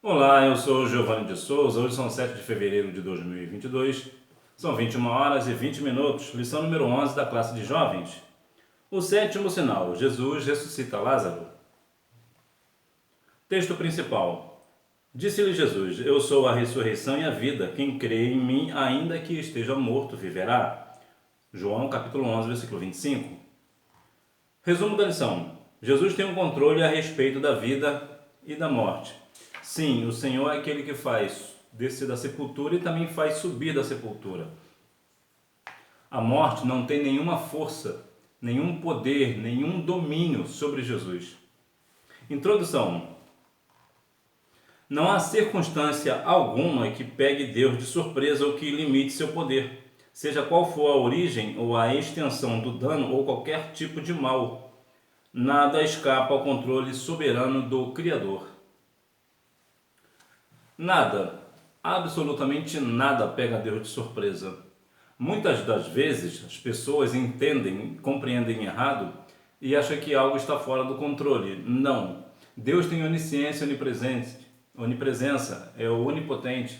Olá, eu sou Giovanni de Souza. Hoje são 7 de fevereiro de 2022. São 21 horas e 20 minutos. Lição número 11 da classe de jovens. O sétimo sinal. Jesus ressuscita Lázaro. Texto principal. Disse-lhe Jesus: Eu sou a ressurreição e a vida. Quem crê em mim, ainda que esteja morto, viverá. João capítulo 11, versículo 25. Resumo da lição. Jesus tem um controle a respeito da vida e da morte. Sim, o Senhor é aquele que faz descer da sepultura e também faz subir da sepultura. A morte não tem nenhuma força, nenhum poder, nenhum domínio sobre Jesus. Introdução. Não há circunstância alguma que pegue Deus de surpresa ou que limite seu poder, seja qual for a origem ou a extensão do dano ou qualquer tipo de mal. Nada escapa ao controle soberano do Criador. Nada, absolutamente nada pega Deus de surpresa. Muitas das vezes as pessoas compreendem errado e acham que algo está fora do controle. Não. Deus tem onisciência, onipresença, é o onipotente.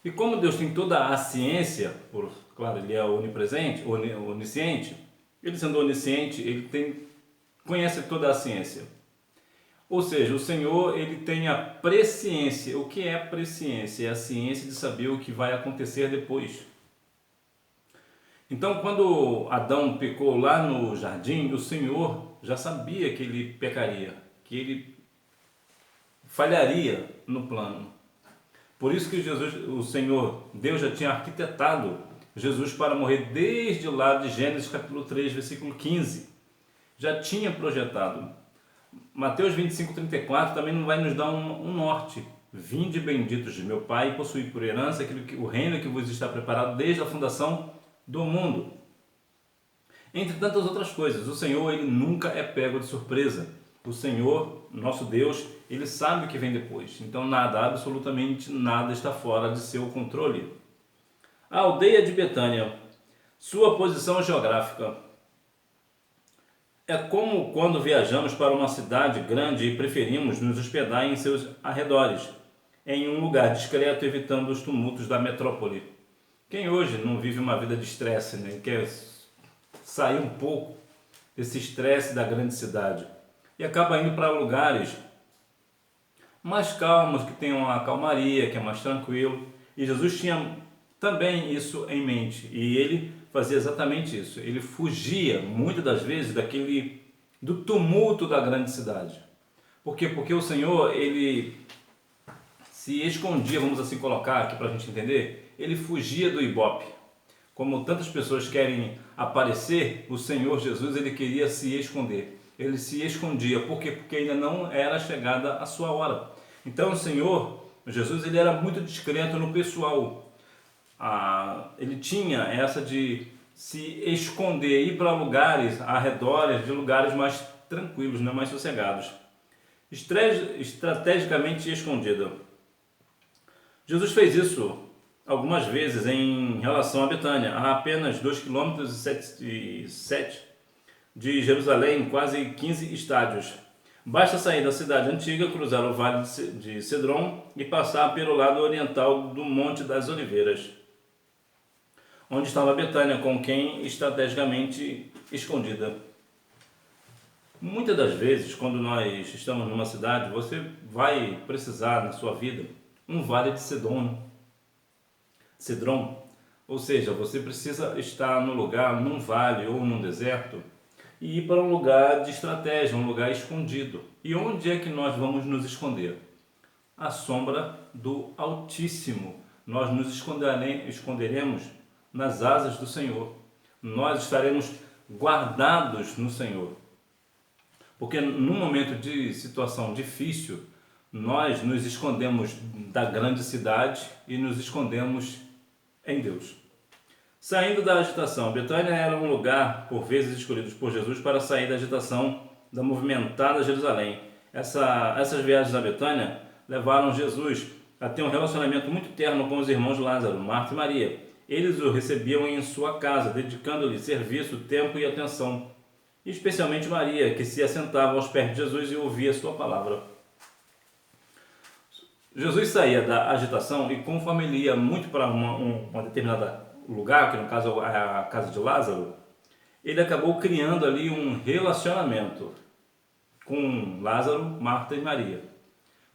E como Deus tem toda a ciência, claro, ele é onipresente, onisciente, ele sendo onisciente, conhece toda a ciência. Ou seja, o Senhor ele tem a presciência. O que é a presciência? É a ciência de saber o que vai acontecer depois. Então, quando Adão pecou lá no jardim, o Senhor já sabia que ele pecaria, que ele falharia no plano. Por isso que o Senhor, Deus já tinha arquitetado Jesus para morrer desde lá de Gênesis capítulo 3, versículo 15. Já tinha projetado. Mateus 25:34 também não vai nos dar um norte. Vinde benditos de meu Pai e possuí por herança o reino que vos está preparado desde a fundação do mundo. Entre tantas outras coisas, o Senhor ele nunca é pego de surpresa. O Senhor, nosso Deus, ele sabe o que vem depois. Então nada, absolutamente nada está fora de seu controle. A aldeia de Betânia, sua posição geográfica. É como quando viajamos para uma cidade grande e preferimos nos hospedar em seus arredores, em um lugar discreto, evitando os tumultos da metrópole. Quem hoje não vive uma vida de estresse, né? Quer sair um pouco desse estresse da grande cidade e acaba indo para lugares mais calmos, que tenham uma calmaria, que é mais tranquilo. E Jesus tinha também isso em mente e ele fazia exatamente isso. Ele fugia muitas das vezes do tumulto da grande cidade. Por quê? Porque o Senhor ele se escondia, vamos assim colocar aqui para a gente entender, ele fugia do ibope. Como tantas pessoas querem aparecer, o Senhor Jesus ele queria se esconder. Ele se escondia. Por quê? Porque ainda não era chegada a sua hora. Então o Senhor Jesus ele era muito discreto no pessoal. Ele tinha essa de se esconder, ir para lugares arredores, de lugares mais tranquilos, né, mais sossegados. Estrategicamente escondido. Jesus fez isso algumas vezes em relação a Betânia, a apenas 2,7 km de Jerusalém, quase 15 estádios. Basta sair da cidade antiga, cruzar o vale de Cedron e passar pelo lado oriental do Monte das Oliveiras, onde estava Betânia, com quem estrategicamente escondida. Muitas das vezes, quando nós estamos numa cidade, você vai precisar na sua vida um vale de Cedron, ou seja, você precisa estar no lugar, num vale ou num deserto e ir para um lugar de estratégia, um lugar escondido. E onde é que nós vamos nos esconder? À sombra do Altíssimo. Nós nos esconderemos nas asas do Senhor. Nós estaremos guardados no Senhor. Porque num momento de situação difícil, nós nos escondemos da grande cidade e nos escondemos em Deus. Saindo da agitação, Betânia era um lugar, por vezes, escolhido por Jesus para sair da agitação da movimentada Jerusalém. Essas viagens a Betânia levaram Jesus a ter um relacionamento muito terno com os irmãos Lázaro, Marta e Maria. Eles o recebiam em sua casa, dedicando-lhe serviço, tempo e atenção. Especialmente Maria, que se assentava aos pés de Jesus e ouvia sua palavra. Jesus saía da agitação e conforme ele ia muito para uma determinada lugar, que no caso é a casa de Lázaro, ele acabou criando ali um relacionamento com Lázaro, Marta e Maria.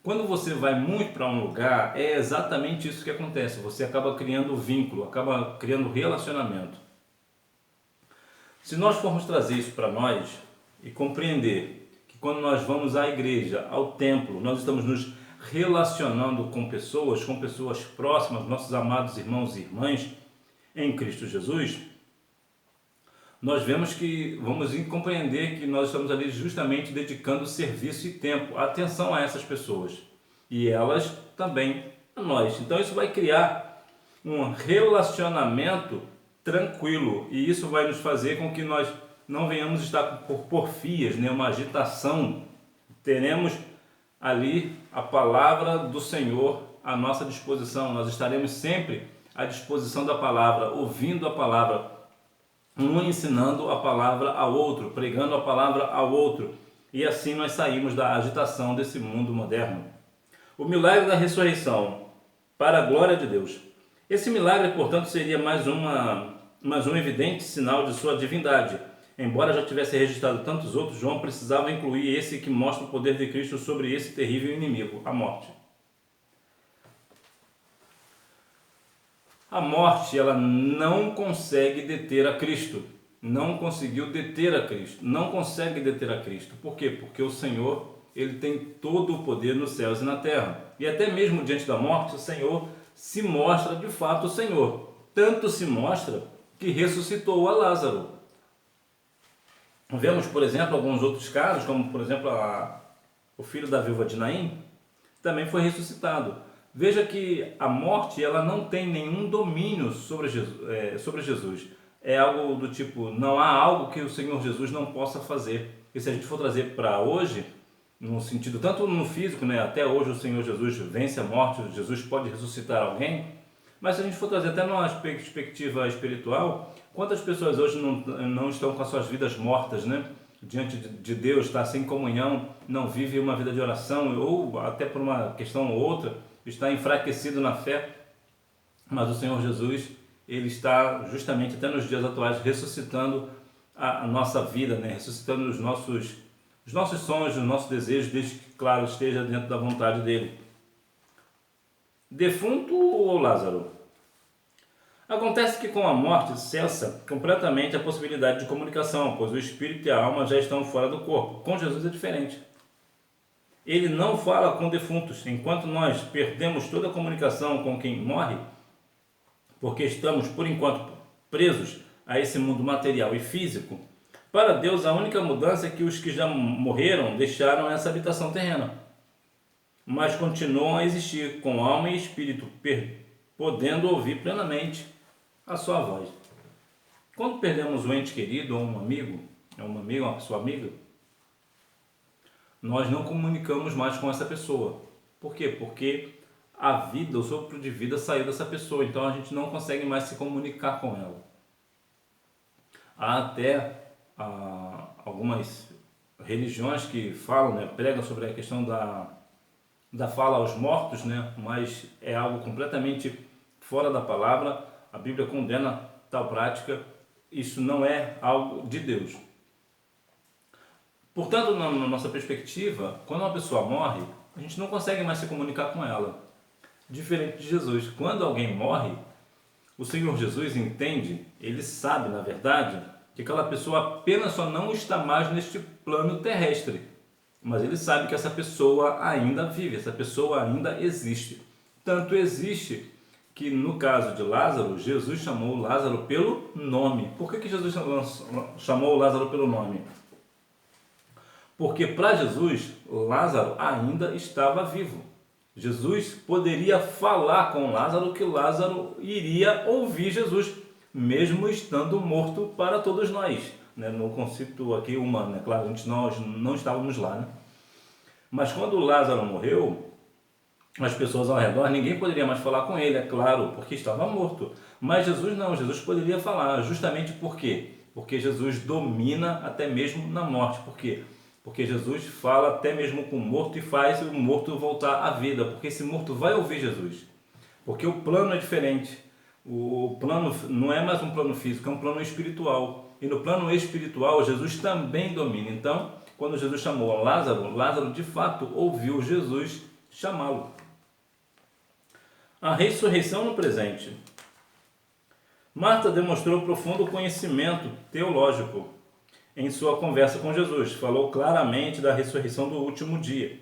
Quando você vai muito para um lugar, é exatamente isso que acontece. Você acaba criando vínculo, acaba criando relacionamento. Se nós formos trazer isso para nós e compreender que quando nós vamos à igreja, ao templo, nós estamos nos relacionando com pessoas próximas, nossos amados irmãos e irmãs em Cristo Jesus, nós vemos que vamos compreender que nós estamos ali justamente dedicando serviço e tempo, atenção a essas pessoas e elas também a nós. Então isso vai criar um relacionamento tranquilo e isso vai nos fazer com que nós não venhamos estar por porfias, né, uma agitação. Teremos ali a palavra do Senhor à nossa disposição, nós estaremos sempre à disposição da palavra, ouvindo a palavra, um ensinando a palavra ao outro, pregando a palavra ao outro, e assim nós saímos da agitação desse mundo moderno. O milagre da ressurreição, para a glória de Deus. Esse milagre, portanto, seria mais um evidente sinal de sua divindade. Embora já tivesse registrado tantos outros, João precisava incluir esse que mostra o poder de Cristo sobre esse terrível inimigo, a morte. A morte, ela não consegue deter a Cristo. Não conseguiu deter a Cristo. Não consegue deter a Cristo. Por quê? Porque o Senhor, ele tem todo o poder nos céus e na terra. E até mesmo diante da morte, o Senhor se mostra de fato o Senhor. Tanto se mostra que ressuscitou a Lázaro. Vemos, por exemplo, alguns outros casos, como por exemplo o filho da viúva de Naim, também foi ressuscitado. Veja que a morte, ela não tem nenhum domínio sobre Jesus. É algo do tipo, não há algo que o Senhor Jesus não possa fazer. E se a gente for trazer para hoje, no sentido, tanto no físico, né, até hoje o Senhor Jesus vence a morte, Jesus pode ressuscitar alguém, mas se a gente for trazer até numa perspectiva espiritual, quantas pessoas hoje não estão com as suas vidas mortas, né? Diante de Deus, está sem comunhão, não vive uma vida de oração, ou até por uma questão ou outra, está enfraquecido na fé, mas o Senhor Jesus, ele está justamente até nos dias atuais ressuscitando a nossa vida, né? Ressuscitando os nossos sonhos, os nossos desejos, desde que, claro, esteja dentro da vontade dele. Defunto ou Lázaro? Acontece que com a morte cessa completamente a possibilidade de comunicação, pois o espírito e a alma já estão fora do corpo. Com Jesus é diferente. Ele não fala com defuntos, enquanto nós perdemos toda a comunicação com quem morre, porque estamos, por enquanto, presos a esse mundo material e físico. Para Deus, a única mudança é que os que já morreram deixaram essa habitação terrena, mas continuam a existir com alma e espírito, podendo ouvir plenamente a sua voz. Quando perdemos um ente querido ou um amigo, uma pessoa amiga, nós não comunicamos mais com essa pessoa. Por quê? Porque a vida, o sopro de vida saiu dessa pessoa, então a gente não consegue mais se comunicar com ela. Há até algumas religiões que falam, né, pregam sobre a questão da fala aos mortos, né, mas é algo completamente fora da palavra. A Bíblia condena tal prática, isso não é algo de Deus. Portanto, na nossa perspectiva, quando uma pessoa morre, a gente não consegue mais se comunicar com ela. Diferente de Jesus, quando alguém morre, o Senhor Jesus entende, ele sabe, na verdade, que aquela pessoa apenas só não está mais neste plano terrestre. Mas ele sabe que essa pessoa ainda vive, essa pessoa ainda existe. Tanto existe que no caso de Lázaro, Jesus chamou Lázaro pelo nome. Por que Jesus chamou Lázaro pelo nome? Porque para Jesus, Lázaro ainda estava vivo. Jesus poderia falar com Lázaro que Lázaro iria ouvir Jesus, mesmo estando morto para todos nós, né? No conceito aqui humano, né? Claro, nós não estávamos lá, né? Mas quando Lázaro morreu, as pessoas ao redor, ninguém poderia mais falar com ele, é claro, porque estava morto. Mas Jesus não, Jesus poderia falar, justamente por quê? Porque Jesus domina até mesmo na morte. Por quê? porque Jesus fala até mesmo com o morto e faz o morto voltar à vida, porque esse morto vai ouvir Jesus. Porque o plano é diferente. O plano não é mais um plano físico, é um plano espiritual. E no plano espiritual, Jesus também domina. Então, quando Jesus chamou Lázaro, Lázaro de fato ouviu Jesus chamá-lo. A ressurreição no presente. Marta demonstrou profundo conhecimento teológico em sua conversa com Jesus. Falou claramente da ressurreição do último dia,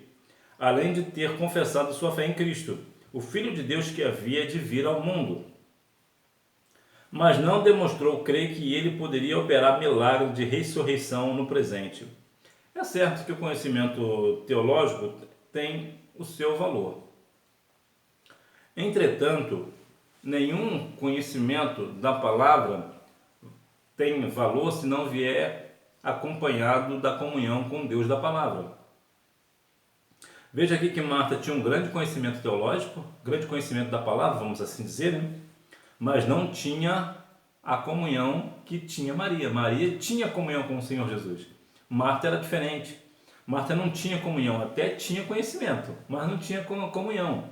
além de ter confessado sua fé em Cristo, o Filho de Deus que havia de vir ao mundo. Mas não demonstrou crer que ele poderia operar milagre de ressurreição no presente. É certo que o conhecimento teológico tem o seu valor. Entretanto, nenhum conhecimento da palavra tem valor se não vier acompanhado da comunhão com Deus da palavra. Veja aqui que Marta tinha um grande conhecimento teológico, grande conhecimento da palavra, vamos assim dizer, né? Mas não tinha a comunhão que tinha Maria. Maria tinha comunhão com o Senhor Jesus. Marta era diferente. Marta não tinha comunhão, até tinha conhecimento, mas não tinha comunhão.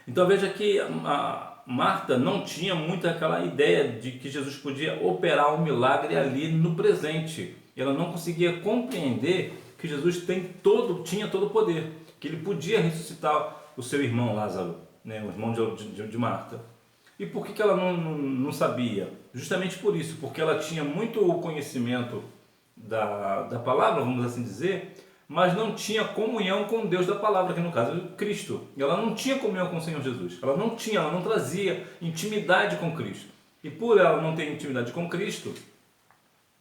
Então veja que a Marta não tinha muito aquela ideia de que Jesus podia operar um milagre ali no presente. Ela não conseguia compreender que Jesus tinha todo o poder, que ele podia ressuscitar o seu irmão Lázaro, né, o irmão de Marta. E por que ela não sabia? Justamente por isso, porque ela tinha muito conhecimento da palavra, vamos assim dizer, mas não tinha comunhão com Deus da palavra, que no caso é Cristo. Ela não tinha comunhão com o Senhor Jesus. Ela não trazia intimidade com Cristo. E por ela não ter intimidade com Cristo,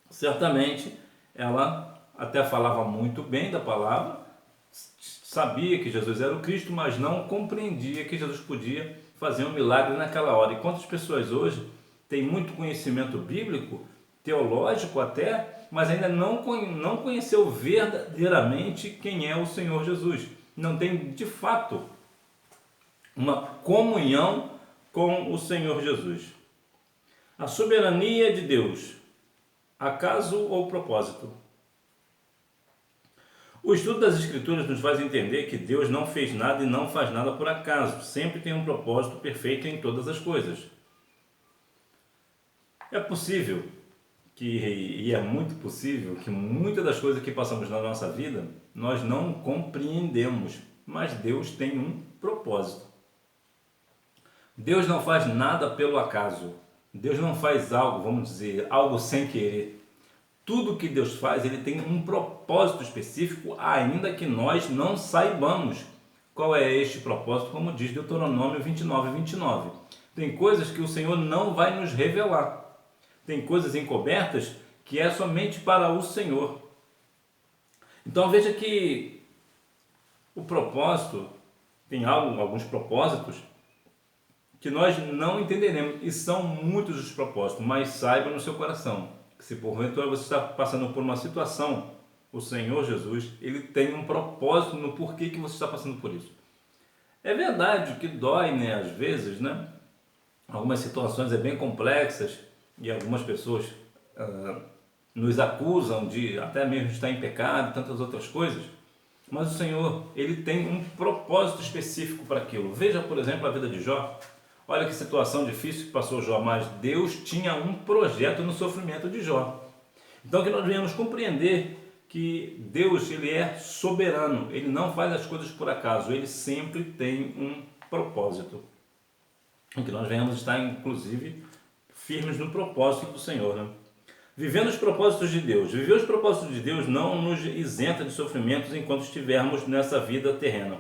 certamente ela até falava muito bem da palavra, sabia que Jesus era o Cristo, mas não compreendia que Jesus podia fazer um milagre naquela hora. E quantas pessoas hoje têm muito conhecimento bíblico, teológico até, mas ainda não conheceu verdadeiramente quem é o Senhor Jesus. Não tem, de fato, uma comunhão com o Senhor Jesus. A soberania de Deus, acaso ou propósito? O estudo das Escrituras nos faz entender que Deus não fez nada e não faz nada por acaso. Sempre tem um propósito perfeito em todas as coisas. É possível e é muito possível que muitas das coisas que passamos na nossa vida nós não compreendemos, mas Deus tem um propósito. Deus não faz nada pelo acaso. Deus não faz algo, vamos dizer, algo sem querer. Tudo que Deus faz, ele tem um propósito específico, ainda que nós não saibamos qual é este propósito, como diz Deuteronômio 29:29. Tem coisas que o Senhor não vai nos revelar. Tem coisas encobertas que é somente para o Senhor. Então veja que o propósito, tem alguns propósitos que nós não entenderemos, e são muitos os propósitos, mas saiba no seu coração que se porventura você está passando por uma situação, o Senhor Jesus, ele tem um propósito no porquê que você está passando por isso. É verdade que dói, né, às vezes, né? Algumas situações bem complexas, e algumas pessoas nos acusam de até mesmo estar em pecado e tantas outras coisas, mas o Senhor, ele tem um propósito específico para aquilo. Veja, por exemplo, a vida de Jó. Olha que situação difícil que passou Jó, mas Deus tinha um projeto no sofrimento de Jó. Então que nós venhamos compreender que Deus, ele é soberano, ele não faz as coisas por acaso, ele sempre tem um propósito. E que nós venhamos estar, inclusive, firmes no propósito do Senhor, né? Vivendo os propósitos de Deus. Viver os propósitos de Deus não nos isenta de sofrimentos enquanto estivermos nessa vida terrena.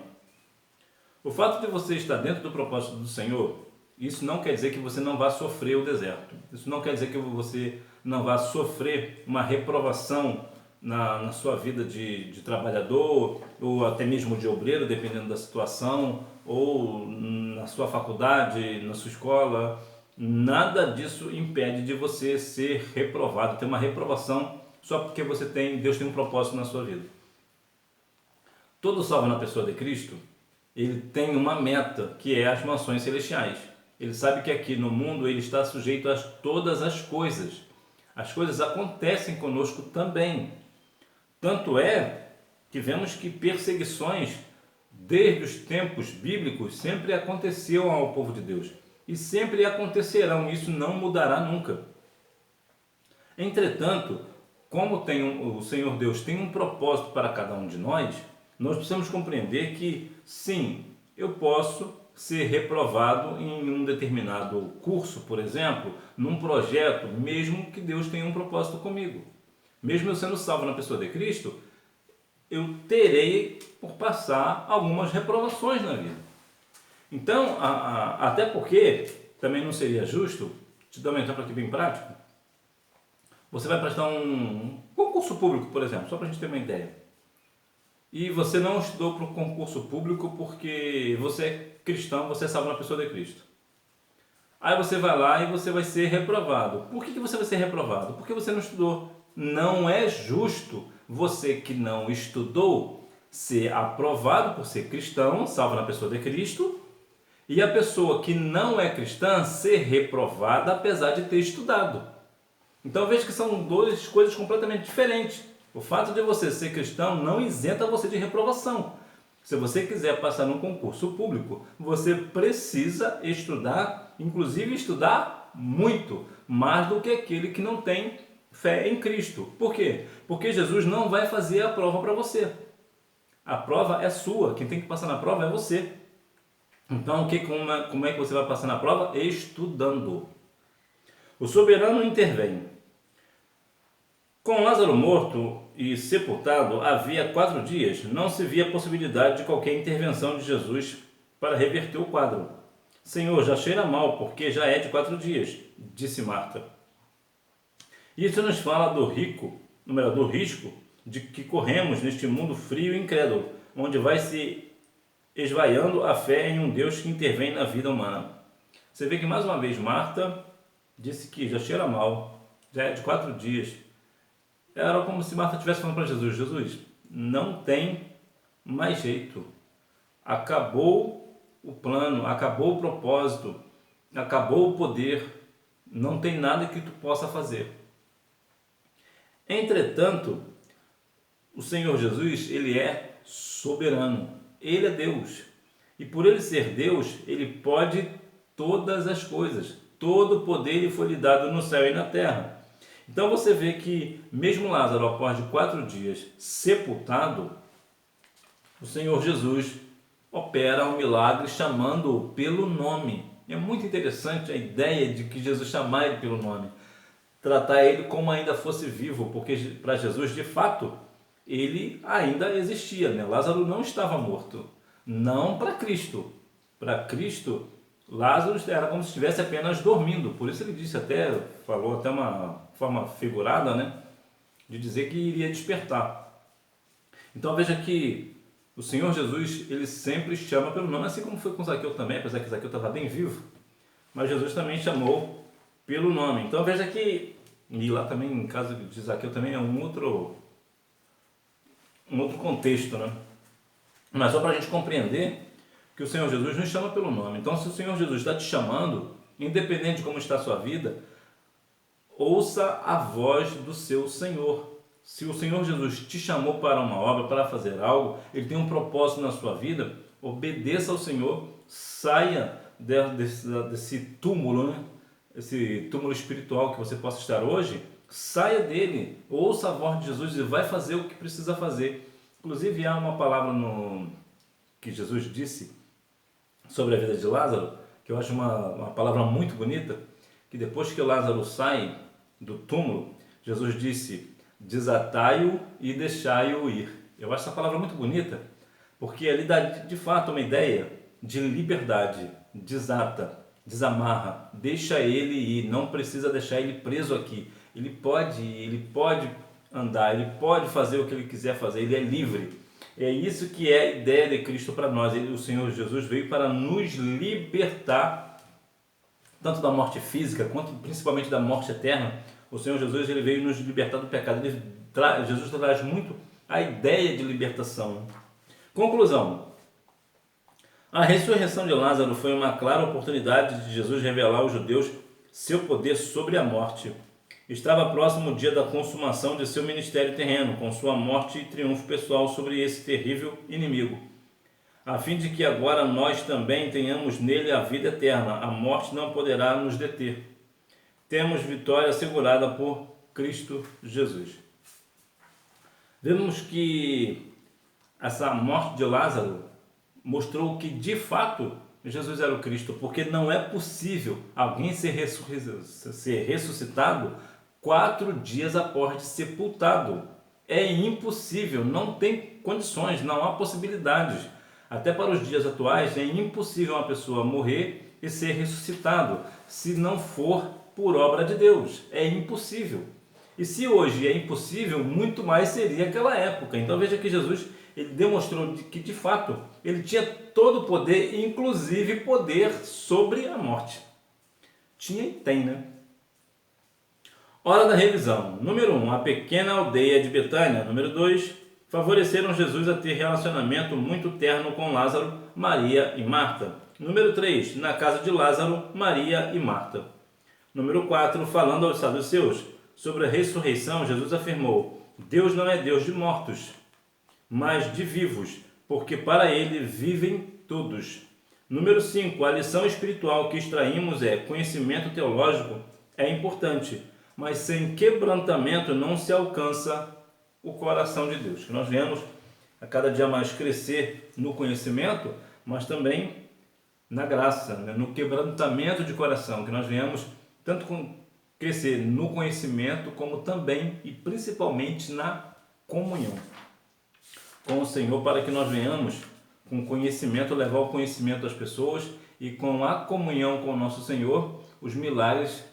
O fato de você estar dentro do propósito do Senhor, isso não quer dizer que você não vá sofrer o deserto. Isso não quer dizer que você não vá sofrer uma reprovação na sua vida de trabalhador, ou até mesmo de obreiro, dependendo da situação, ou na sua faculdade, na sua escola. Nada disso impede de você ser reprovado, ter uma reprovação só porque Deus tem um propósito na sua vida. Todo salvo na pessoa de Cristo, ele tem uma meta, que é as mansões celestiais. Ele sabe que aqui no mundo ele está sujeito a todas as coisas. As coisas acontecem conosco também. Tanto é que vemos que perseguições, desde os tempos bíblicos, sempre aconteciam ao povo de Deus. E sempre acontecerão, isso não mudará nunca. Entretanto, como o Senhor Deus tem um propósito para cada um de nós precisamos compreender que, sim, eu posso ser reprovado em um determinado curso, por exemplo, num projeto, mesmo que Deus tenha um propósito comigo. Mesmo eu sendo salvo na pessoa de Cristo, eu terei por passar algumas reprovações na vida. Então, até porque também não seria justo, te dar um exemplo aqui bem prático, você vai prestar um concurso público, por exemplo, só para a gente ter uma ideia. E você não estudou para o concurso público porque você é cristão, você é salvo na pessoa de Cristo. Aí você vai lá e você vai ser reprovado. Por que você vai ser reprovado? Porque você não estudou. Não é justo você que não estudou ser aprovado por ser cristão, salvo na pessoa de Cristo, e a pessoa que não é cristã ser reprovada apesar de ter estudado. Então veja que são duas coisas completamente diferentes. O fato de você ser cristão não isenta você de reprovação. Se você quiser passar num concurso público, você precisa estudar, inclusive estudar muito, mais do que aquele que não tem fé em Cristo. Por quê? Porque Jesus não vai fazer a prova para você. A prova é sua, quem tem que passar na prova é você. Então, como é que você vai passar na prova? Estudando. O soberano intervém. Com Lázaro morto e sepultado havia 4 dias, não se via possibilidade de qualquer intervenção de Jesus para reverter o quadro. Senhor, já cheira mal, porque já é de 4 dias, disse Marta. Isso nos fala do risco de que corremos neste mundo frio e incrédulo, onde vai se esvaiando a fé em um Deus que intervém na vida humana. Você vê que mais uma vez Marta disse que já cheira mal, já é de 4 dias. Era como se Marta estivesse falando para Jesus, Jesus, não tem mais jeito. Acabou o plano, acabou o propósito, acabou o poder, não tem nada que tu possa fazer. Entretanto, o Senhor Jesus, ele é soberano, ele é Deus. E por ele ser Deus, ele pode todas as coisas. Todo o poder lhe foi lhe dado no céu e na terra. Então você vê que mesmo Lázaro, após de 4 dias sepultado, o Senhor Jesus opera um milagre chamando-o pelo nome. É muito interessante a ideia de que Jesus chamar ele pelo nome, tratar ele como ainda fosse vivo, porque para Jesus, de fato, ele ainda existia, né? Lázaro não estava morto, não para Cristo. Para Cristo, Lázaro era como se estivesse apenas dormindo, por isso ele disse falou até uma forma figurada, né, de dizer que iria despertar. Então veja que o Senhor Jesus, ele sempre chama pelo nome, assim como foi com Zaqueu também, apesar que Zaqueu estava bem vivo, mas Jesus também chamou pelo nome. Então veja que, e lá também, em caso de Zaqueu também é um outro contexto, né, mas só para a gente compreender que o Senhor Jesus nos chama pelo nome. Então, se o Senhor Jesus está te chamando, independente de como está a sua vida, ouça a voz do seu Senhor. Se o Senhor Jesus te chamou para uma obra, para fazer algo, ele tem um propósito na sua vida, obedeça ao Senhor, saia desse túmulo, né? Esse túmulo espiritual que você possa estar hoje, saia dele, ouça a voz de Jesus e vai fazer o que precisa fazer. Inclusive, há uma palavra que Jesus disse sobre a vida de Lázaro, que eu acho uma palavra muito bonita, que depois que Lázaro sai do túmulo, Jesus disse, desatai-o e deixai-o ir. Eu acho essa palavra muito bonita, porque ali dá de fato uma ideia de liberdade, desata, desamarra, deixa ele ir, não precisa deixar ele preso aqui. Ele pode ir, ele pode andar, ele pode fazer o que ele quiser fazer, ele é livre. É isso que é a ideia de Cristo para nós. O Senhor Jesus veio para nos libertar, tanto da morte física, quanto principalmente da morte eterna. O Senhor Jesus, ele veio nos libertar do pecado. Jesus traz muito a ideia de libertação. Conclusão. A ressurreição de Lázaro foi uma clara oportunidade de Jesus revelar aos judeus seu poder sobre a morte. Estava próximo o dia da consumação de seu ministério terreno, com sua morte e triunfo pessoal sobre esse terrível inimigo, a fim de que agora nós também tenhamos nele a vida eterna. A morte não poderá nos deter. Temos vitória assegurada por Cristo Jesus. Vemos que essa morte de Lázaro mostrou que de fato Jesus era o Cristo, porque não é possível alguém ser ressuscitado 4 dias após de sepultado. É impossível, não tem condições, não há possibilidades. Até para os dias atuais é impossível uma pessoa morrer e ser ressuscitado, se não for por obra de Deus. É impossível. E se hoje é impossível, muito mais seria aquela época. Então veja que Jesus, ele demonstrou que de fato ele tinha todo o poder, inclusive poder sobre a morte. Tinha e tem, né? Hora da revisão. Número 1, a pequena aldeia de Betânia. Número 2, favoreceram Jesus a ter relacionamento muito terno com Lázaro, Maria e Marta. Número 3, na casa de Lázaro, Maria e Marta. Número 4, falando aos saduceus sobre a ressurreição, Jesus afirmou: Deus não é Deus de mortos, mas de vivos, porque para ele vivem todos. Número 5, a lição espiritual que extraímos é: conhecimento teológico é importante, mas sem quebrantamento não se alcança o coração de Deus. Que nós venhamos a cada dia mais crescer no conhecimento, mas também na graça, né? No quebrantamento de coração, que nós venhamos tanto crescer no conhecimento, como também e principalmente na comunhão com o Senhor, para que nós venhamos com conhecimento, levar o conhecimento das pessoas, e com a comunhão com o nosso Senhor, os milagres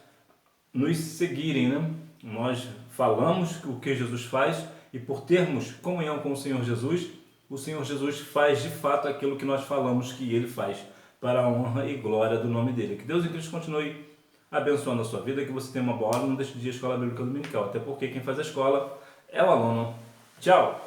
nos seguirem, né? Nós falamos o que Jesus faz, e por termos comunhão com o Senhor Jesus faz de fato aquilo que nós falamos que Ele faz, para a honra e glória do nome dEle. Que Deus em Cristo continue abençoando a sua vida, que você tenha uma boa aula, não deixe de ir à Escola Bíblica Dominical, até porque quem faz a escola é o aluno. Tchau!